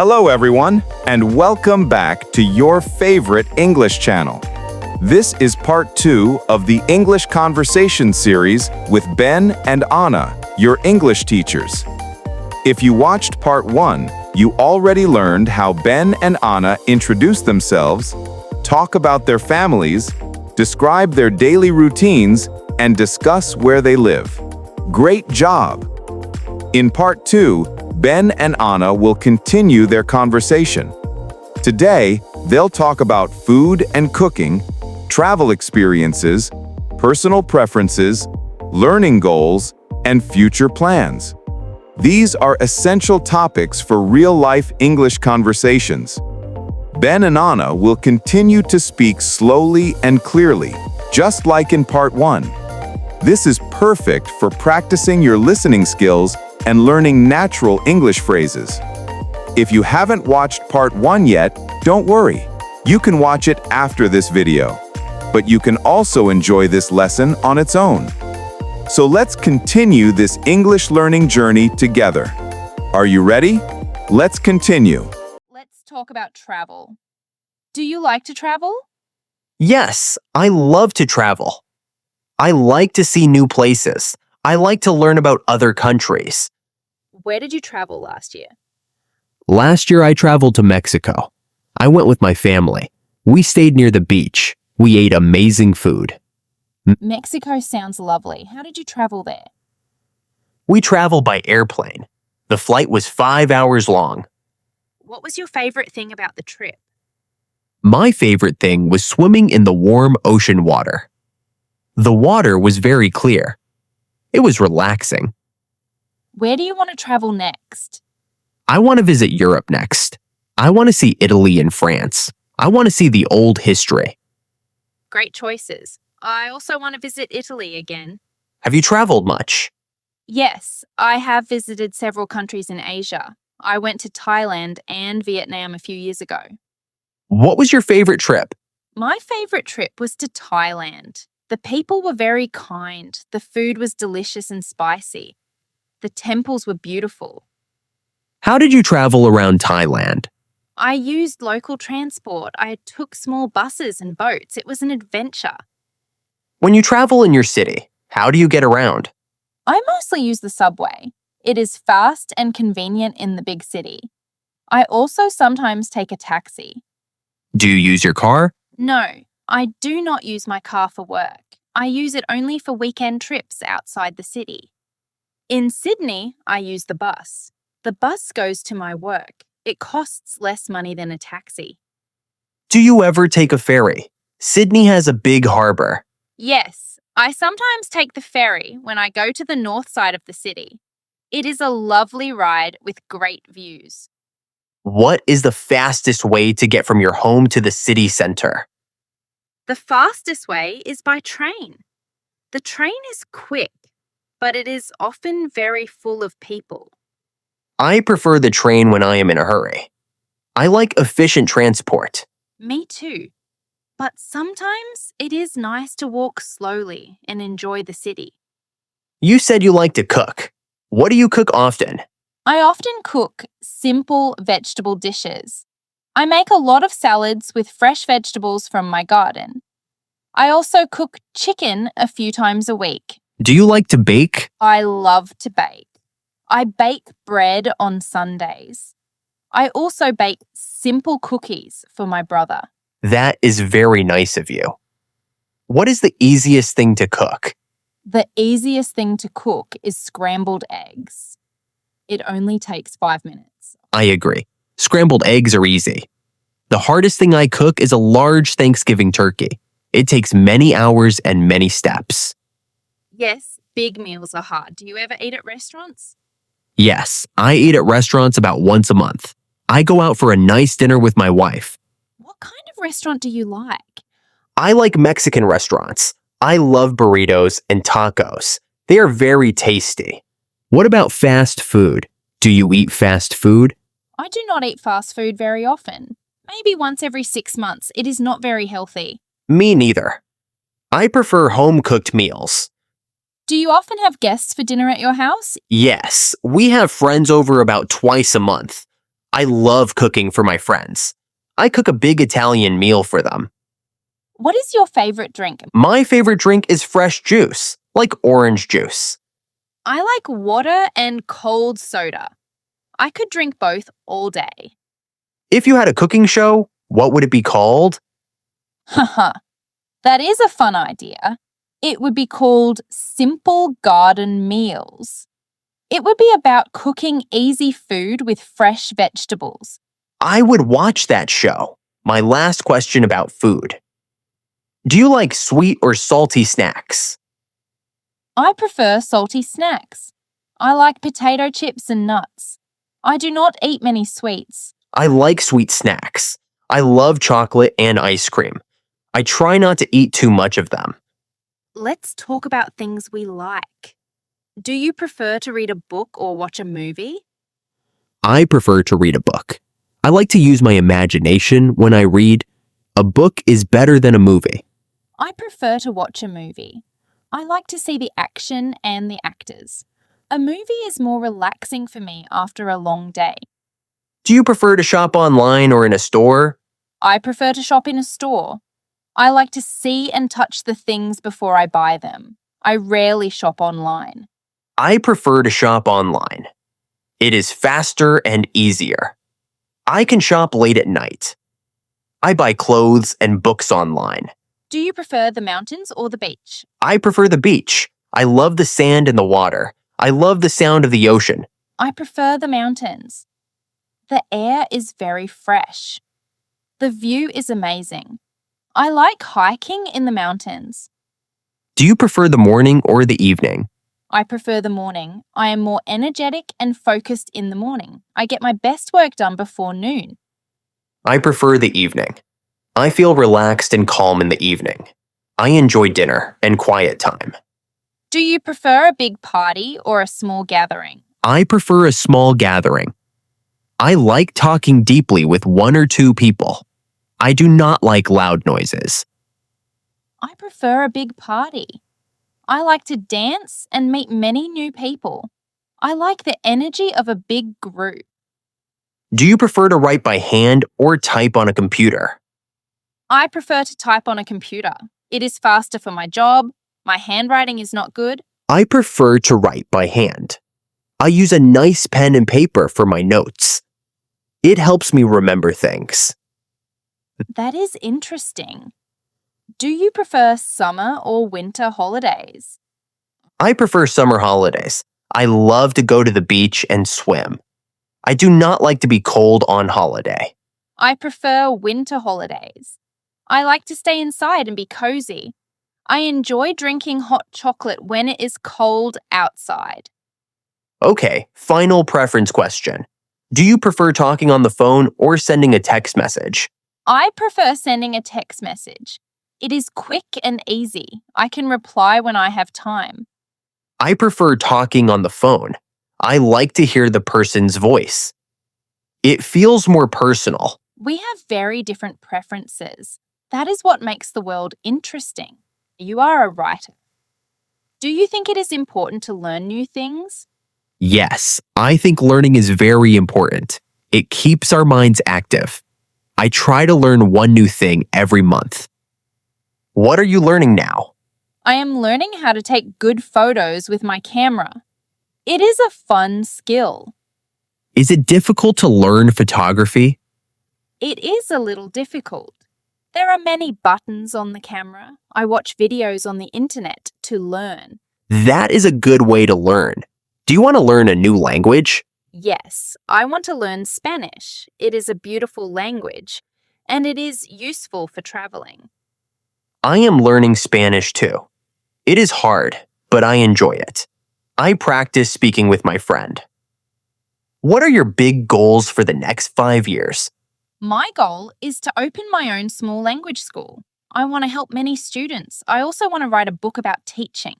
Hello everyone, and welcome back to your favorite English channel. This is part 2 of the English Conversation series with Ben and Anna, your English teachers. If you watched part 1, you already learned how Ben and Anna introduce themselves, talk about their families, describe their daily routines, and discuss where they live. Great job! In part 2, Ben and Anna will continue their conversation. Today, they'll talk about food and cooking, travel experiences, personal preferences, learning goals, and future plans. These are essential topics for real-life English conversations. Ben and Anna will continue to speak slowly and clearly, just like in part 1. This is perfect for practicing your listening skills and learning natural English phrases. If you haven't watched part 1 yet, don't worry. You can watch it after this video. But you can also enjoy this lesson on its own. So let's continue this English learning journey together. Are you ready? Let's continue. Let's talk about travel. Do you like to travel? Yes, I love to travel. I like to see new places. I like to learn about other countries. Where did you travel last year? Last year I traveled to Mexico. I went with my family. We stayed near the beach. We ate amazing food. Mexico sounds lovely. How did you travel there? We traveled by airplane. The flight was 5 hours long. What was your favorite thing about the trip? My favorite thing was swimming in the warm ocean water. The water was very clear. It was relaxing. Where do you want to travel next? I want to visit Europe next. I want to see Italy and France. I want to see the old history. Great choices. I also want to visit Italy again. Have you traveled much? Yes, I have visited several countries in Asia. I went to Thailand and Vietnam a few years ago. What was your favorite trip? My favorite trip was to Thailand. The people were very kind. The food was delicious and spicy. The temples were beautiful. How did you travel around Thailand? I used local transport. I took small buses and boats. It was an adventure. When you travel in your city, how do you get around? I mostly use the subway. It is fast and convenient in the big city. I also sometimes take a taxi. Do you use your car? No, I do not use my car for work. I use it only for weekend trips outside the city. In Sydney, I use the bus. The bus goes to my work. It costs less money than a taxi. Do you ever take a ferry? Sydney has a big harbor. Yes, I sometimes take the ferry when I go to the north side of the city. It is a lovely ride with great views. What is the fastest way to get from your home to the city center? The fastest way is by train. The train is quick, but it is often very full of people. I prefer the train when I am in a hurry. I like efficient transport. Me too. But sometimes it is nice to walk slowly and enjoy the city. You said you like to cook. What do you cook often? I often cook simple vegetable dishes. I make a lot of salads with fresh vegetables from my garden. I also cook chicken a few times a week. Do you like to bake? I love to bake. I bake bread on Sundays. I also bake simple cookies for my brother. That is very nice of you. What is the easiest thing to cook? The easiest thing to cook is scrambled eggs. It only takes 5 minutes. I agree. Scrambled eggs are easy. The hardest thing I cook is a large Thanksgiving turkey. It takes many hours and many steps. Yes, big meals are hard. Do you ever eat at restaurants? Yes, I eat at restaurants about once a month. I go out for a nice dinner with my wife. What kind of restaurant do you like? I like Mexican restaurants. I love burritos and tacos. They are very tasty. What about fast food? Do you eat fast food? I do not eat fast food very often. Maybe once every 6 months. It is not very healthy. Me neither. I prefer home-cooked meals. Do you often have guests for dinner at your house? Yes, we have friends over about twice a month. I love cooking for my friends. I cook a big Italian meal for them. What is your favorite drink? My favorite drink is fresh juice, like orange juice. I like water and cold soda. I could drink both all day. If you had a cooking show, what would it be called? Haha, that is a fun idea. It would be called Simple Garden Meals. It would be about cooking easy food with fresh vegetables. I would watch that show. My last question about food. Do you like sweet or salty snacks? I prefer salty snacks. I like potato chips and nuts. I do not eat many sweets. I like sweet snacks. I love chocolate and ice cream. I try not to eat too much of them. Let's talk about things we like. Do you prefer to read a book or watch a movie? I prefer to read a book. I like to use my imagination when I read. A book is better than a movie. I prefer to watch a movie. I like to see the action and the actors. A movie is more relaxing for me after a long day. Do you prefer to shop online or in a store? I prefer to shop in a store. I like to see and touch the things before I buy them. I rarely shop online. I prefer to shop online. It is faster and easier. I can shop late at night. I buy clothes and books online. Do you prefer the mountains or the beach? I prefer the beach. I love the sand and the water. I love the sound of the ocean. I prefer the mountains. The air is very fresh. The view is amazing. I like hiking in the mountains. Do you prefer the morning or the evening? I prefer the morning. I am more energetic and focused in the morning. I get my best work done before noon. I prefer the evening. I feel relaxed and calm in the evening. I enjoy dinner and quiet time. Do you prefer a big party or a small gathering? I prefer a small gathering. I like talking deeply with one or two people. I do not like loud noises. I prefer a big party. I like to dance and meet many new people. I like the energy of a big group. Do you prefer to write by hand or type on a computer? I prefer to type on a computer. It is faster for my job. My handwriting is not good. I prefer to write by hand. I use a nice pen and paper for my notes. It helps me remember things. That is interesting. Do you prefer summer or winter holidays? I prefer summer holidays. I love to go to the beach and swim. I do not like to be cold on holiday. I prefer winter holidays. I like to stay inside and be cozy. I enjoy drinking hot chocolate when it is cold outside. Okay, final preference question. Do you prefer talking on the phone or sending a text message? I prefer sending a text message. It is quick and easy. I can reply when I have time. I prefer talking on the phone. I like to hear the person's voice. It feels more personal. We have very different preferences. That is what makes the world interesting. You are a writer. Do you think it is important to learn new things? Yes, I think learning is very important. It keeps our minds active. I try to learn one new thing every month. What are you learning now? I am learning how to take good photos with my camera. It is a fun skill. Is it difficult to learn photography? It is a little difficult. There are many buttons on the camera. I watch videos on the internet to learn. That is a good way to learn. Do you want to learn a new language? Yes, I want to learn Spanish. It is a beautiful language, and it is useful for traveling. I am learning Spanish too. It is hard, but I enjoy it. I practice speaking with my friend. What are your big goals for the next 5 years? My goal is to open my own small language school. I want to help many students. I also want to write a book about teaching.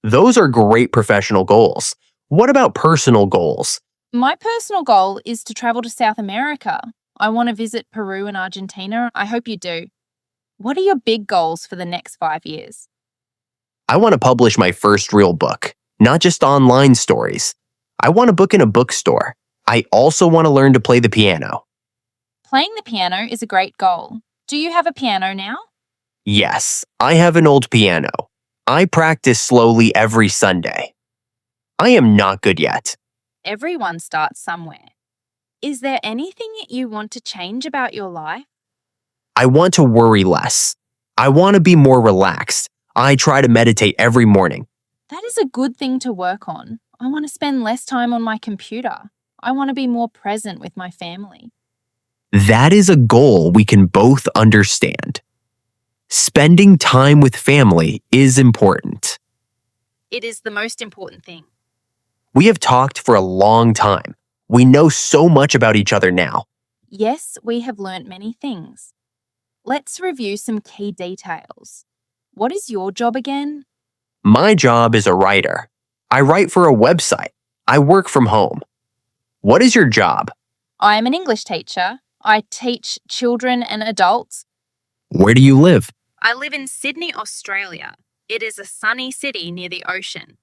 Those are great professional goals. What about personal goals? My personal goal is to travel to South America. I want to visit Peru and Argentina. I hope you do. What are your big goals for the next 5 years? I want to publish my first real book, not just online stories. I want a book in a bookstore. I also want to learn to play the piano. Playing the piano is a great goal. Do you have a piano now? Yes, I have an old piano. I practice slowly every Sunday. I am not good yet. Everyone starts somewhere. Is there anything you want to change about your life? I want to worry less. I want to be more relaxed. I try to meditate every morning. That is a good thing to work on. I want to spend less time on my computer. I want to be more present with my family. That is a goal we can both understand. Spending time with family is important. It is the most important thing. We have talked for a long time. We know so much about each other now. Yes, we have learnt many things. Let's review some key details. What is your job again? My job is a writer. I write for a website. I work from home. What is your job? I am an English teacher. I teach children and adults. Where do you live? I live in Sydney, Australia. It is a sunny city near the ocean.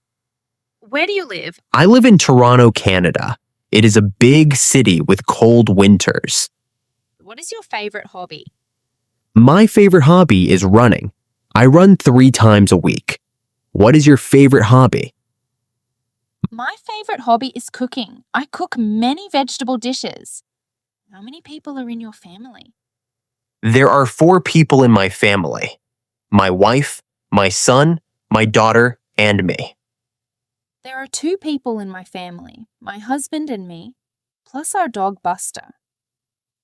Where do you live? I live in Toronto, Canada. It is a big city with cold winters. What is your favourite hobby? My favorite hobby is running. I run 3 times a week. What is your favorite hobby? My favourite hobby is cooking. I cook many vegetable dishes. How many people are in your family? There are 4 people in my family. My wife, my son, my daughter, and me. There are 2 people in my family, my husband and me, plus our dog Buster.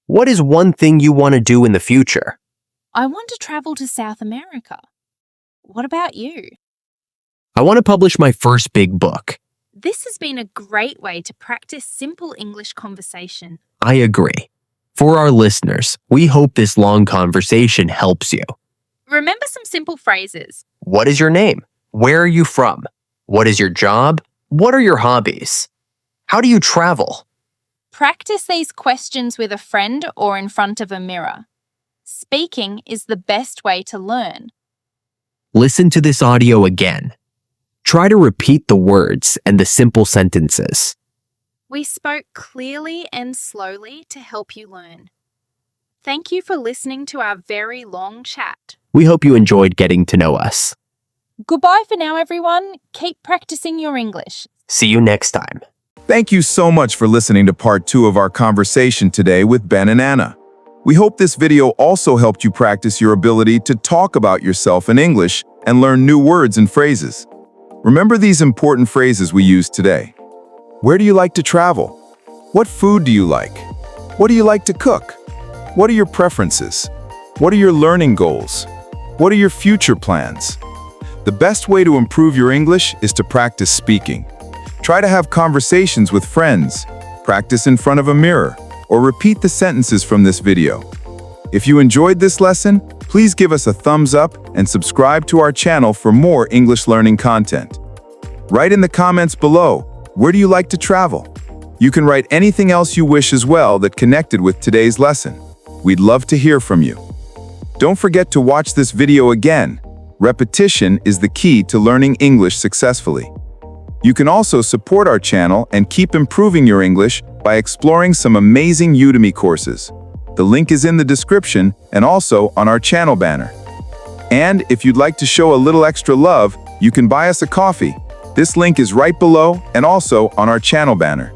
What is one thing you want to do in the future? I want to travel to South America. What about you? I want to publish my first big book. This has been a great way to practice simple English conversation. I agree. For our listeners, we hope this long conversation helps you. Remember some simple phrases. What is your name? Where are you from? What is your job? What are your hobbies? How do you travel? Practice these questions with a friend or in front of a mirror. Speaking is the best way to learn. Listen to this audio again. Try to repeat the words and the simple sentences. We spoke clearly and slowly to help you learn. Thank you for listening to our very long chat. We hope you enjoyed getting to know us. Goodbye for now, everyone. Keep practicing your English. See you next time. Thank you so much for listening to part 2 of our conversation today with Ben and Anna. We hope this video also helped you practice your ability to talk about yourself in English and learn new words and phrases. Remember these important phrases we used today. Where do you like to travel? What food do you like? What do you like to cook? What are your preferences? What are your learning goals? What are your future plans? The best way to improve your English is to practice speaking. Try to have conversations with friends, practice in front of a mirror, or repeat the sentences from this video. If you enjoyed this lesson, please give us a thumbs up and subscribe to our channel for more English learning content. Write in the comments below, where do you like to travel? You can write anything else you wish as well that connected with today's lesson. We'd love to hear from you. Don't forget to watch this video again. Repetition is the key to learning English successfully. You can also support our channel and keep improving your English by exploring some amazing Udemy courses. The link is in the description and also on our channel banner. And if you'd like to show a little extra love, you can buy us a coffee. This link is right below and also on our channel banner.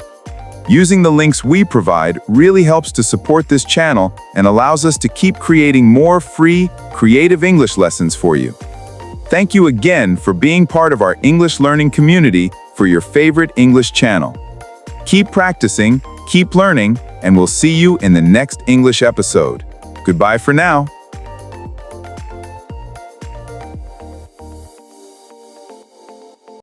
Using the links we provide really helps to support this channel and allows us to keep creating more free, creative English lessons for you. Thank you again for being part of our English learning community for your favorite English channel. Keep practicing, keep learning, and we'll see you in the next English episode. Goodbye for now.